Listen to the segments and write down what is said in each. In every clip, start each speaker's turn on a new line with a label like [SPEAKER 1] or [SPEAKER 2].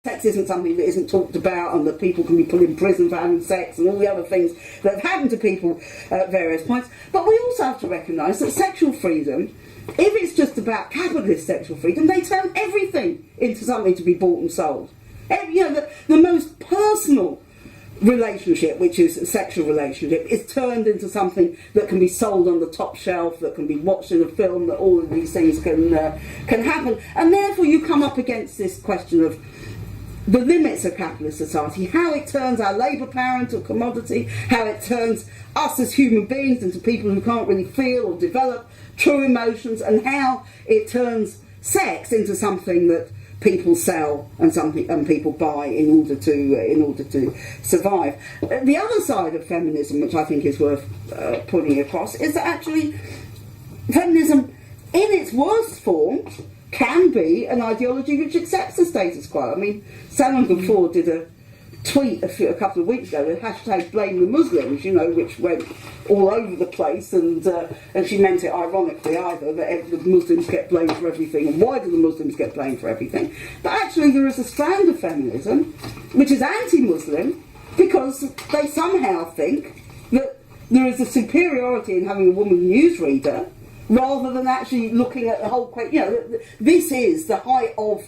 [SPEAKER 1] sex isn't something that isn't talked about, and that people can be put in prison for having sex and all the other things that have happened to people at various points. But we also have to recognise that sexual freedom, if it's just about capitalist sexual freedom, they turn everything into something to be bought and sold. The most personal relationship, which is a sexual relationship, is turned into something that can be sold on the top shelf, that can be watched in a film, that all of these things can happen. And therefore you come up against this question of the limits of capitalist society, how it turns our labour power into a commodity, how it turns us as human beings into people who can't really feel or develop true emotions, and how it turns sex into something that people sell and people buy in order to survive. The other side of feminism, which I think is worth putting across, is that actually feminism, in its worst form, can be an ideology which accepts the status quo. I mean, Salman Ghaffur did a tweet a couple of weeks ago with hashtag blame the Muslims, which went all over the place, and she meant it ironically either, that the Muslims get blamed for everything, and why do the Muslims get blamed for everything? But actually there is a strand of feminism which is anti-Muslim, because they somehow think that there is a superiority in having a woman newsreader, rather than actually looking at the whole question. This is the height of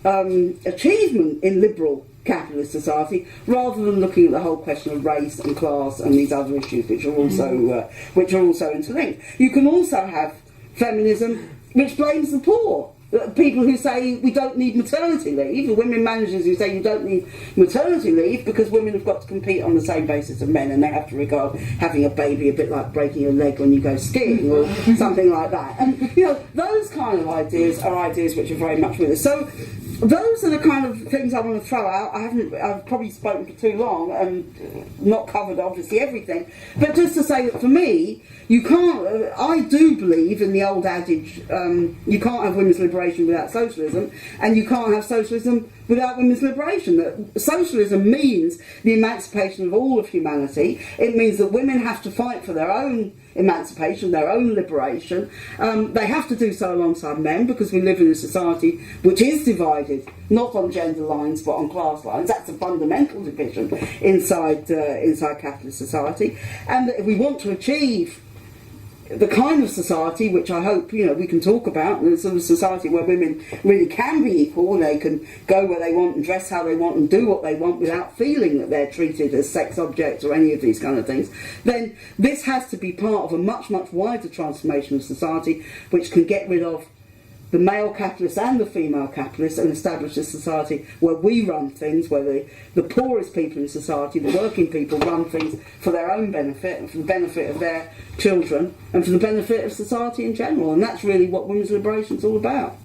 [SPEAKER 1] achievement in liberal capitalist society, rather than looking at the whole question of race and class and these other issues which are also interlinked. You can also have feminism which blames the poor. People who say we don't need maternity leave, the women managers who say you don't need maternity leave because women have got to compete on the same basis as men, and they have to regard having a baby a bit like breaking your leg when you go skiing or something like that. And those kind of ideas are ideas which are very much with us. So those are the kind of things I want to throw out. I've probably spoken for too long and not covered obviously everything, but just to say that for me, you can't. I do believe in the old adage: you can't have women's liberation without socialism, and you can't have socialism without women's liberation. That socialism means the emancipation of all of humanity. It means that women have to fight for their own emancipation, their own liberation. They have to do so alongside men, because we live in a society which is divided, not on gender lines but on class lines. That's a fundamental division inside capitalist society. And if we want to achieve the kind of society which I hope we can talk about, the sort of society where women really can be equal, they can go where they want and dress how they want and do what they want without feeling that they're treated as sex objects or any of these kind of things, then this has to be part of a much, much wider transformation of society which can get rid of the male capitalist and the female capitalist and establish a society where we run things, where the poorest people in society, the working people, run things for their own benefit and for the benefit of their children and for the benefit of society in general. And that's really what women's liberation is all about.